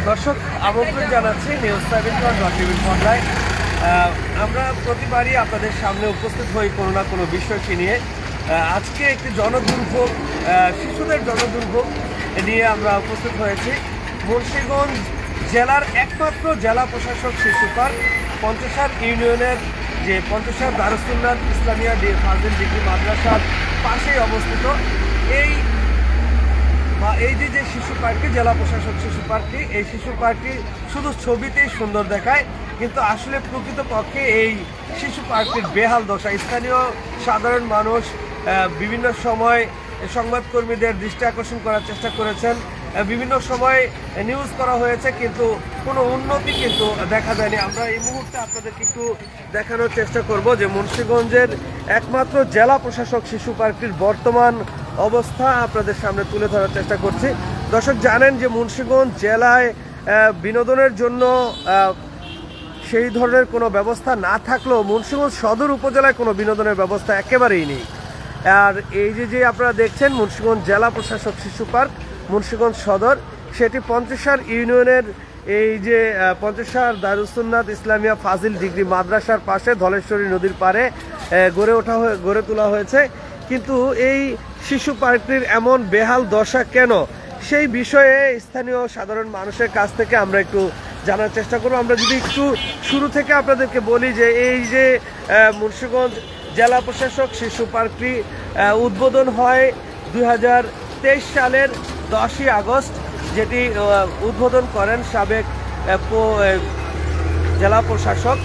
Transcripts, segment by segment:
দর্শক আমন্ত্রণ জানাচ্ছি নিউজ 7.টিভি বাংলায়। আমরা প্রতিবারই আপনাদের সামনে উপস্থিত হই কোনো না কোনো বিষয়কে নিয়ে। আজকে একটি জনদুর্ভোগ, শিশুদের জনদুর্ভোগ নিয়ে আমরা উপস্থিত হয়েছি। মুন্সিগঞ্জ জেলার একমাত্র জেলা প্রশাসক শিশু পার্ক পঞ্চসার ইউনিয়নের যে পঞ্চসার দারুসুন্নাত ইসলামিয়া ফাজিল ডিগ্রি মাদ্রাসার পাশেই অবস্থিত। এই যে শিশু পার্কটি, জেলা প্রশাসক শিশু পার্কটি, এই শিশু পার্কটি শুধু ছবিতেই সুন্দর দেখায়, কিন্তু আসলে প্রকৃতপক্ষে এই শিশু পার্কটির বেহাল দশা। স্থানীয় সাধারণ মানুষ বিভিন্ন সময় সংবাদকর্মীদের দৃষ্টি আকর্ষণ করার চেষ্টা করেছেন, বিভিন্ন সময় নিউজ করা হয়েছে, কিন্তু কোনো উন্নতি কিন্তু দেখা যায়নি। আমরা এই মুহূর্তে আপনাদেরকে একটু দেখানোর চেষ্টা করব যে মুন্সিগঞ্জের একমাত্র জেলা প্রশাসক শিশু পার্কটির বর্তমান অবস্থা আপনাদের সামনে তুলে ধরার চেষ্টা করছি। দর্শক জানেন যে মুন্সিগঞ্জ জেলায় বিনোদনের জন্য সেই ধরনের কোনো ব্যবস্থা না থাকলেও মুন্সিগঞ্জ সদর উপজেলায় কোনো বিনোদনের ব্যবস্থা একেবারেই নেই। আর এই যে আপনারা দেখছেন মুন্সিগঞ্জ জেলা প্রশাসক শিশু পার্ক মুন্সিগঞ্জ সদর, সেটি পঞ্চসার ইউনিয়নের এই যে পঞ্চসার দারুসুন্নাত ইসলামিয়া ফাজিল ডিগ্রি মাদ্রাসার পাশে ধলেশ্বরী নদীর পাড়ে গড়ে তোলা হয়েছে। কিন্তু এই শিশু পার্কটির এমন বেহাল দশা কেন, সেই বিষয়ে স্থানীয় সাধারণ মানুষের কাছ থেকে আমরা একটু জানার চেষ্টা করব। আমরা যদি একটু শুরু থেকে আপনাদেরকে বলি যে এই যে মুন্সিগঞ্জ জেলা প্রশাসক শিশু পার্কটি উদ্বোধন হয় 2023 সালের 10ই আগস্ট, যেটি উদ্বোধন করেন সাবেক জেলা প্রশাসক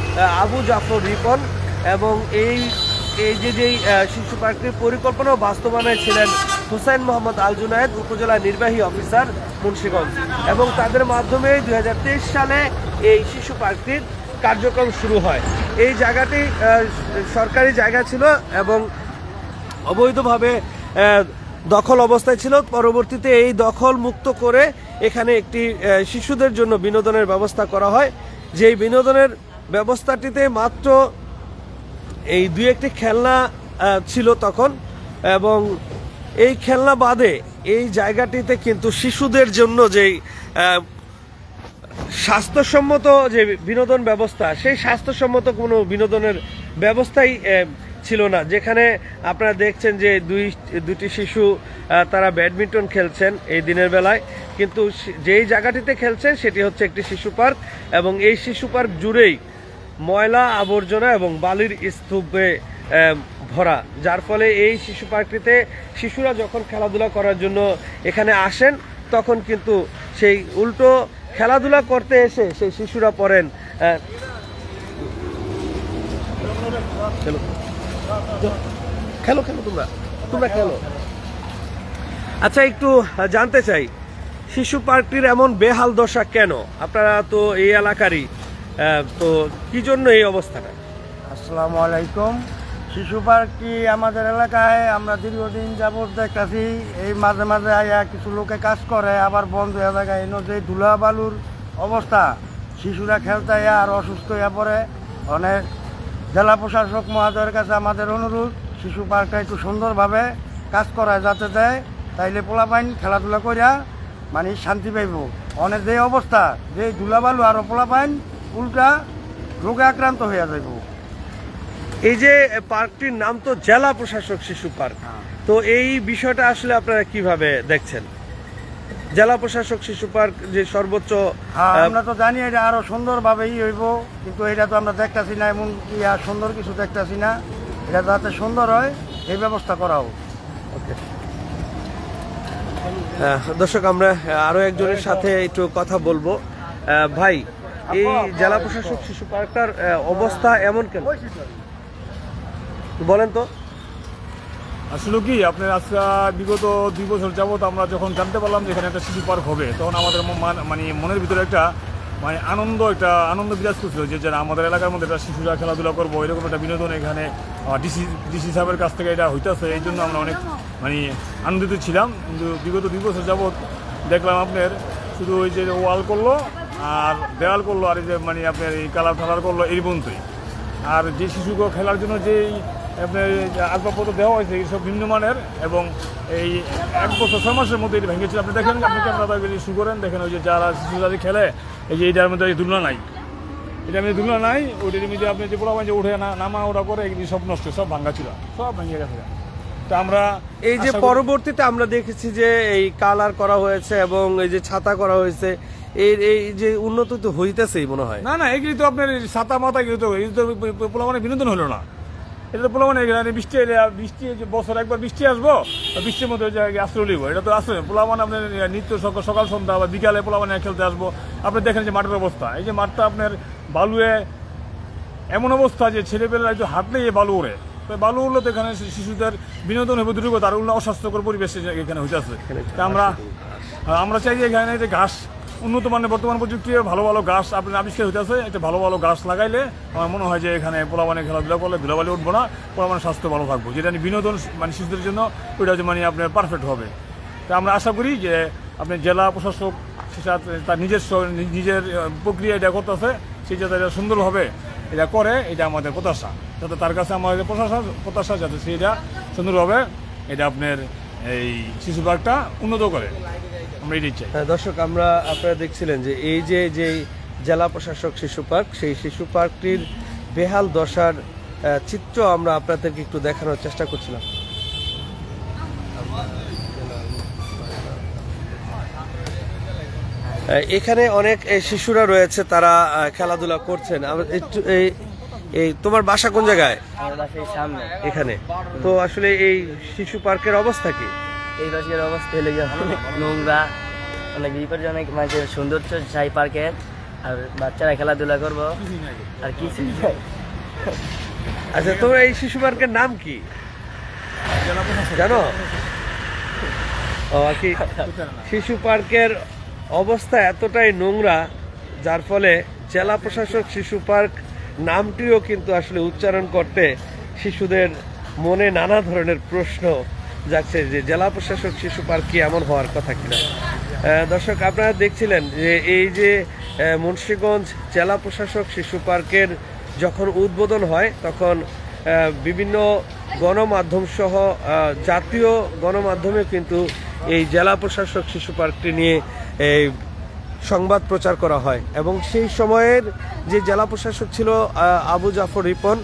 আবু জাফর রিপন, এবং এই যেই শিশু পার্কটির পরিকল্পনা ও বাস্তবায়নে ছিলেন হুসাইন মোহাম্মদ আল জুনায়েদ, উপজেলা নির্বাহী অফিসার মুন্সিগঞ্জ, এবং তাদের মাধ্যমে 2023 সালে এই শিশু পার্কটির কার্যক্রম শুরু হয়। এই জায়গাটি সরকারি জায়গা ছিল এবং অবৈধভাবে দখল অবস্থায় ছিল। পরবর্তীতে এই দখল মুক্ত করে এখানে একটি শিশুদের জন্য বিনোদনের ব্যবস্থা করা হয়। যেই বিনোদনের ব্যবস্থাটিতে মাত্র এই দুই একটি খেলনা ছিল তখন, এবং এই খেলনা বাদে এই জায়গাটিতে কিন্তু শিশুদের জন্য যেই স্বাস্থ্যসম্মত যে বিনোদন ব্যবস্থা, সেই স্বাস্থ্যসম্মত কোনো বিনোদনের ব্যবস্থাই ছিল না। যেখানে আপনারা দেখছেন যে দুটি শিশু তারা ব্যাডমিন্টন খেলছেন এই দিনের বেলায়, কিন্তু যেই জায়গাটিতে খেলছে সেটি হচ্ছে একটি শিশু পার্ক, এবং এই শিশু পার্ক জুড়েই ময়লা আবর্জনা এবং বালির স্তূপে ভরা, যার ফলে এই শিশু পার্কটিতে শিশুরা যখন খেলাধুলা করার জন্য এখানে আসেন, তখন কিন্তু সেই উল্টো খেলাধুলা করতে এসে সেই শিশুরা পড়েন খেলো তোমরা খেলো। আচ্ছা, একটু জানতে চাই শিশু পার্কটির এমন বেহাল দশা কেন? আপনারা তো এই এলাকারই, তো কি জন্য এই অবস্থাটা? আসসালামু আলাইকুম। শিশু পার্কটি আমাদের এলাকায় আমরা দীর্ঘদিন যাবত দেখতেছি, এই মাঝে মাঝে আয়া কিছু লোকে কাজ করে, আবার বন্ধ হয়ে থাকে। এই যে ধুলা বালুর অবস্থা, শিশুরা খেলতে আর অসুস্থ হয়ে পড়ে। অনেক জেলা প্রশাসক মহোদয়ের কাছে আমাদের অনুরোধ, শিশু পার্কটা একটু সুন্দরভাবে কাজ করায় যাতে দেয়, তাইলে পোলাপাইন খেলাধুলা করিয়া মানে শান্তি পাইব। অনেক যে অবস্থা, যে ধুলাবালু আরও পোলাপাইন উল্টা রোগে আক্রান্ত হয়ে যাইব। এই যে পার্কটির নাম তো জেলা প্রশাসক শিশু পার্ক, তো এই বিষয়টা আসলে আপনারা কিভাবে দেখছেন? জেলা প্রশাসক শিশু পার্ক যে সর্বোচ্চ, আমরা তো জানি এটা আরো সুন্দরভাবেই হইব, কিন্তু এটা তো আমরা দেখতেছি না, এমন সুন্দর কিছু দেখতেছি না। এটা যাতে সুন্দর হয় এই ব্যবস্থা করা হোক। ওকে দর্শক, আমরা আরো একজনের সাথে একটু কথা বলবো। ভাই, এই জেলা প্রশাসক শিশু পার্কটার অবস্থা এমন কেন বলেন তো? আসলে কি আপনার আজকে বিগত 2 বছর যাবত আমরা যখন জানতে পারলাম যে এখানে একটা শিশু পার্ক হবে, তখন আমাদের মানে মনের ভিতরে একটা আনন্দ বিরাজ করছিল যে যারা আমাদের এলাকার মধ্যে একটা শিশুরা খেলাধুলা করবো, এরকম একটা বিনোদন এখানে ডিসি সাহেবের কাছ থেকে এটা হইতেছে। এই জন্য আমরা অনেক আনন্দিত ছিলাম। কিন্তু বিগত 2 বছর যাবত দেখলাম আপনার শুধু ওই যে ওয়াল করলো আর দেওয়াল করলো, আর এই যে আপনার এই কালার করলো, এই পর্যন্তই। আর যে শিশুকে খেলার জন্য যেই আপনার আসবাবপত্র দেওয়া হয়েছে এইসব নিম্নমানের, এবং এই 1 বছর 6 মাসের মধ্যে এটা ভেঙেছিল। আপনি দেখেন, আপনি ক্যামেরা শুরু করেন, দেখেন ওই যে যারা শিশু যাদের খেলে, এই যে এইটার মধ্যে দুলনা নাই, এটা আমি দুলনা নাই, ওইটার মধ্যে আপনি যে পোলাপান যে উঠে নামা ওটা করে এগুলি সব নষ্ট, সব ভাঙ্গা ছিল, সব ভেঙে গেছে। তো আমরা এই যে আশা করি- পরবর্তীতে আমরা দেখেছি যে এই কালার করা হয়েছে এবং এই যে ছাতা করা হয়েছে, এই যে উন্নত তো হইতেছেই মনে হয়। না এগুলি তো আপনার ছাতা মাথা এগুলি তো পোলাপানের বিনোদন হলো না। এটা তো পোলাপানে বৃষ্টি এলে, বৃষ্টি যে বছর একবার বৃষ্টি আসবো, বৃষ্টির মধ্যে আশ্রয় নিব, এটা তো আশ্রয় পোলাপান আপনার নিত্য সকাল সন্ধ্যা বা বিকালে পোলাপানে খেলতে আসবো। আপনি দেখেন যে মাঠের অবস্থা, এই যে মাঠটা আপনার বালুয়ে এমন অবস্থা যে ছেলেপেলেরা একটু হাঁটলেই এই বালু ওড়ে। তো বালু উঠলে তো এখানে শিশুদের বিনোদন হবে দ্রুত, তার অস্বাস্থ্যকর পরিবেশ এখানে হইতেছে। আমরা চাই যে এখানে যে ঘাস উন্নত মানের, বর্তমান প্রযুক্তি ভালো ভালো ঘাস আপনার আবিষ্কার হইতেছে, একটা ভালো ভালো ঘাস লাগাইলে আমার মনে হয় যে এখানে পোলাপানে খেলাধুলা করলে ধুলাবালি উঠবো না, পোলাপানের স্বাস্থ্য ভালো থাকবো, যেটা বিনোদন মানে শিশুদের জন্য ওইটা যে মানে আপনার পারফেক্ট হবে। তো আমরা আশা করি যে আপনার জেলা প্রশাসক তার নিজের প্রক্রিয়া এটা করতেছে, সেই যাতে এটা সুন্দরভাবে এটা করে, এটা আমাদের প্রত্যাশা, যাতে তার কাছে আমাদের প্রত্যাশা যাতে সেটা সুন্দরভাবে এটা আপনার এই শিশু পার্কটা উন্নত করে, আমরা এটাই চাই। দর্শক, আপনারা দেখছিলেন যে এই যে জেলা প্রশাসক শিশু পার্ক, সেই শিশু পার্কটির বেহাল দশার চিত্র আমরা আপনাদেরকে একটু দেখানোর চেষ্টা করছিলাম। এখানে অনেক শিশুরা রয়েছে, তারা খেলাধুলা করছেন। একটু এই তোমার বাসা কোন জায়গায়? আমার বাসার সামনে। এখানে তো আসলে এই শিশু পার্কের অবস্থা কি? এই পার্কের অবস্থা হলে অনেক নোংরা, অনেক বিপজ্জনক, মানে সৌন্দর্য চাই পার্কের, আর বাচ্চারা খেলাধুলা করবো আর কিছু নাই। আচ্ছা, তোমার এই শিশু পার্কের নাম কি জানো? কি শিশু পার্কের অবস্থা এতটাই নোংরা, যার ফলে জেলা প্রশাসক শিশু পার্ক নামটিও কিন্তু আসলে উচ্চারণ করতে শিশুদের মনে নানা ধরনের প্রশ্ন যাচ্ছে যে জেলা প্রশাসক শিশু পার্ক কি এমন হওয়ার কথা কিনা। দর্শক, আপনারা দেখছিলেন যে এই যে মুন্সিগঞ্জ জেলা প্রশাসক শিশু পার্কের যখন উদ্বোধন হয়, তখন বিভিন্ন গণমাধ্যম সহ জাতীয় গণমাধ্যমে কিন্তু এই জেলা প্রশাসক শিশু পার্কটি নিয়ে এই সংবাদ প্রচার করা হয়, এবং সেই সময়ের যে জেলা প্রশাসক ছিল আবু জাফর রিপন,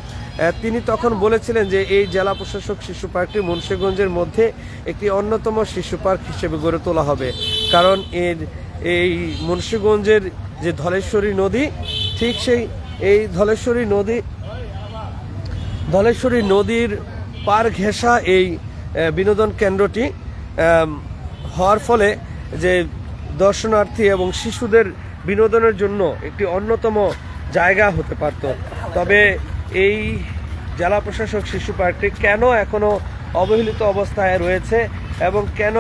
তিনি তখন বলেছিলেন যে এই জেলা প্রশাসক শিশু পার্কটি মুন্সিগঞ্জের মধ্যে একটি অন্যতম শিশু পার্ক হিসেবে গড়ে তোলা হবে, কারণ এই মুন্সিগঞ্জের যে ধলেশ্বরী নদী, ঠিক এই ধলেশ্বরী নদীর পার ঘেঁষা এই বিনোদন কেন্দ্রটি হওয়ার ফলে যে দর্শনার্থী এবং শিশুদের বিনোদনের জন্য একটি অন্যতম জায়গা হতে পারত। তবে এই জেলা প্রশাসক শিশু পার্কটি কেন এখনো অবহেলিত অবস্থায় রয়েছে এবং কেন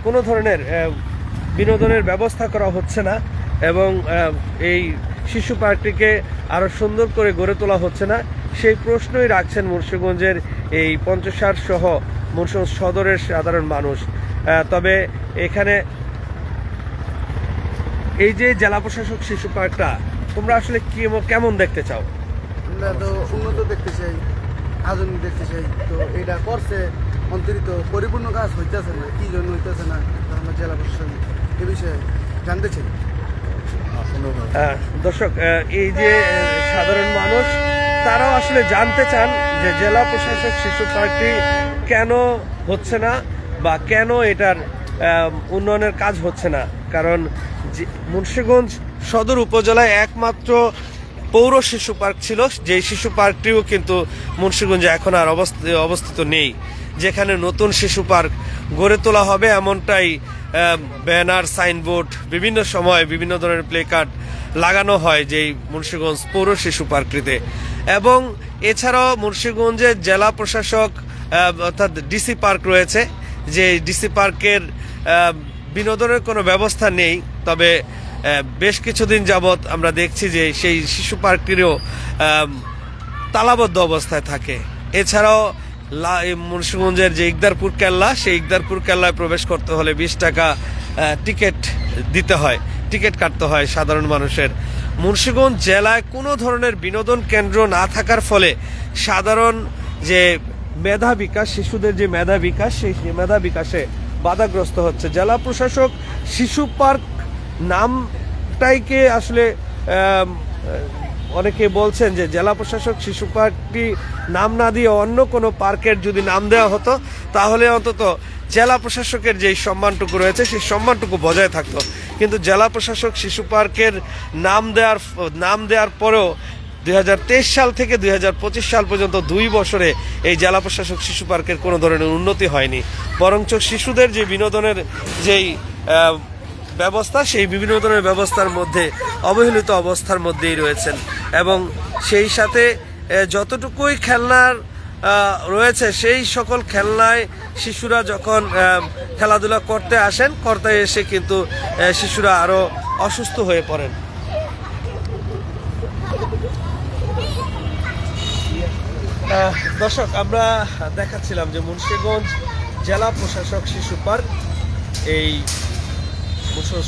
কোনো ধরনের বিনোদনের ব্যবস্থা করা হচ্ছে না, এবং এই শিশু পার্কটিকে আরো সুন্দর করে গড়ে তোলা হচ্ছে না, সেই প্রশ্নই রাখছেন মুন্সিগঞ্জের এই পঞ্চসার সহ মুন্সিগঞ্জ সদরের সাধারণ মানুষ। তবে এখানে এই যে জেলা প্রশাসক শিশু পার্কটা তোমরা আসলে কেমন দেখতে চাও? আমরা তো উন্নত দেখতে চাই, আধুনিক দেখতে চাই। তো এটা করছে অন্তরিত পরিপূর্ণ কাজ হইতেছে না, কি জন্য হইতেছে না, আমরা জেলা প্রশাসন এ বিষয়ে জানতে চাই। দর্শক, এই যে সাধারণ মানুষ, তারাও আসলে জানতে চান যে জেলা প্রশাসক শিশু পার্কটি কেন হচ্ছে না বা কেন এটার উন্নয়নের কাজ হচ্ছে না। কারণ মুন্সিগঞ্জ সদর উপজেলায় একমাত্র পৌর শিশু পার্ক ছিল, যে শিশু পার্কটিও কিন্তু মুন্সিগঞ্জে এখন আর অবস্থিত নেই। যেখানে নতুন শিশু পার্ক গড়ে তোলা হবে এমনটাই ব্যানার, সাইনবোর্ড, বিভিন্ন সময় বিভিন্ন ধরনের প্লে কার্ড লাগানো হয় যেই মুন্সিগঞ্জ পৌর শিশু পার্কটিতে। এবং এছাড়াও মুন্সিগঞ্জের জেলা প্রশাসক অর্থাৎ ডিসি পার্ক রয়েছে, যে ডিসি পার্কের বিনোদনের কোনো ব্যবস্থা নেই। তবে বেশ কিছুদিন যাবৎ আমরা দেখছি যে সেই শিশু পার্কটিরও তালাবদ্ধ অবস্থায় থাকে। এছাড়াও মুন্সিগঞ্জের যে ইকদারপুর কেল্লা, সেই ইকদারপুর কেল্লায় প্রবেশ করতে হলে 20 টাকা টিকিট দিতে হয়, টিকিট কাটতে হয় সাধারণ মানুষের। মুন্সিগঞ্জ জেলায় কোনো ধরনের বিনোদন কেন্দ্র না থাকার ফলে সাধারণ যে মেধা বিকাশ, শিশুদের যে মেধা বিকাশ, সেই মেধা বিকাশে বাধাগ্রস্ত হচ্ছে। জেলা প্রশাসক শিশু পার্ক নামটাইকে আসলে অনেকে বলছেন যে জেলা প্রশাসক শিশু পার্কটি নাম না দিয়ে অন্য কোনো পার্কের যদি নাম দেওয়া হতো তাহলে অন্তত জেলা প্রশাসকের যেই সম্মানটুকু রয়েছে সেই সম্মানটুকু বজায় থাকতো। কিন্তু জেলা প্রশাসক শিশু পার্কের নাম দেওয়ার পরেও 2023 সাল থেকে 2025 সাল পর্যন্ত 2 বছরে এই জেলা প্রশাসক শিশু পার্কের কোনো ধরনের উন্নতি হয়নি, বরঞ্চ শিশুদের যে বিনোদনের যেই ব্যবস্থা, সেই বিনোদনের ব্যবস্থার মধ্যে অবহেলিত অবস্থার মধ্যেই রয়েছেন। এবং সেই সাথে যতটুকুই খেলনার রয়েছে সেই সকল খেলনায় শিশুরা যখন খেলাধুলা করতে আসেন, করতে এসে কিন্তু শিশুরা আরও অসুস্থ হয়ে পড়েন। দর্শক, আমরা দেখাচ্ছিলাম যে মুন্সিগঞ্জ জেলা প্রশাসক শিশু পার্ক এই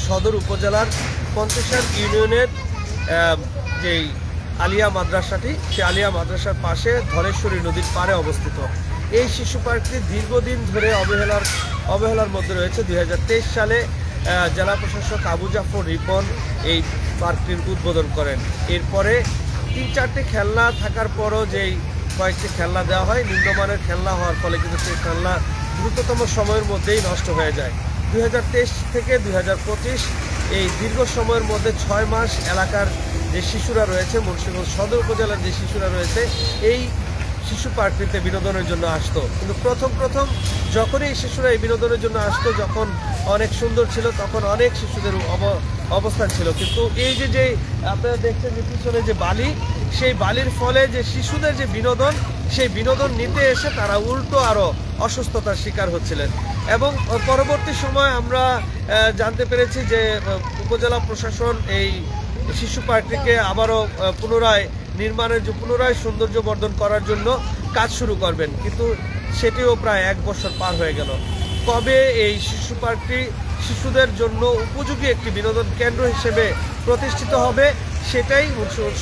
সদর উপজেলার পঞ্চেশ্বর ইউনিয়নের যেই আলিয়া মাদ্রাসাটি, সেই আলিয়া মাদ্রাসার পাশে ধলেশ্বরী নদীর পাড়ে অবস্থিত। এই শিশু পার্কটি দীর্ঘদিন ধরে অবহেলার মধ্যে রয়েছে। 2023 সালে জেলা প্রশাসক আবু জাফর রিপন এই পার্কটির উদ্বোধন করেন। এরপরে 3-4টি খেলনা থাকার পরও যেই কয়েকটি খেলনা দেওয়া হয়, নিম্নমানের খেলনা হওয়ার ফলে কিন্তু সেই খেলনা দ্রুততম সময়ের মধ্যেই নষ্ট হয়ে যায়। 2023 থেকে 2025 এই দীর্ঘ সময়ের মধ্যে 6 মাস এলাকার যে শিশুরা রয়েছে, মুন্সিগঞ্জ সদর উপজেলার যে শিশুরা রয়েছে, এই শিশু পার্কটিতে বিনোদনের জন্য আসতো। কিন্তু প্রথম যখনই এই শিশুরা এই বিনোদনের জন্য আসতো, যখন অনেক সুন্দর ছিল, তখন অনেক শিশুদের অবস্থান ছিল। কিন্তু এই যে আপনারা দেখছেন যে পিছনে যে বালি, সেই বালির ফলে যে শিশুদের যে বিনোদন, সেই বিনোদন নিতে এসে তারা উল্টো আরও অসুস্থতার শিকার হচ্ছিলেন। এবং পরবর্তী সময় আমরা জানতে পেরেছি যে উপজেলা প্রশাসন এই শিশু পার্কটিকে আবারও পুনরায় সৌন্দর্য বর্ধন করার জন্য কাজ শুরু করবেন, কিন্তু সেটিও প্রায় 1 বছর পার হয়ে গেল। কবে এই শিশু পার্কটি শিশুদের জন্য উপযোগী একটি বিনোদন কেন্দ্র হিসেবে প্রতিষ্ঠিত হবে, সেটাই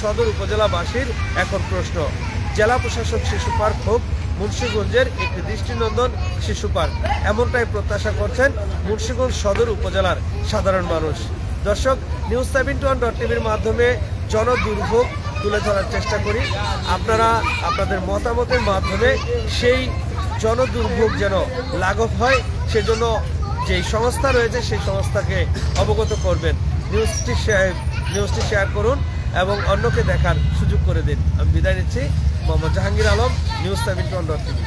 সদর উপজেলাবাসীর এখন প্রশ্ন। জেলা প্রশাসক শিশু পার্ক হোক মুন্সিগঞ্জের একটি দৃষ্টিনন্দন শিশু পার্ক, এমনটাই প্রত্যাশা করছেন মুন্সিগঞ্জ সদর উপজেলার সাধারণ মানুষ। দর্শক, news721.tv-র মাধ্যমে জনদুর্ভোগ তুলে ধরার চেষ্টা করি। আপনারা আপনাদের মতামতের মাধ্যমে সেই জনদুর্ভোগ যেন লাঘব হয়, সেজন্য যেই সংস্থা রয়েছে সেই সংস্থাকে অবগত করবেন। নিউজটি শেয়ার করুন এবং অন্যকে দেখার সুযোগ করে দিন। আমি বিদায় নিচ্ছি। মোহাম্মদ জাহাঙ্গীর আলম, news721.tv।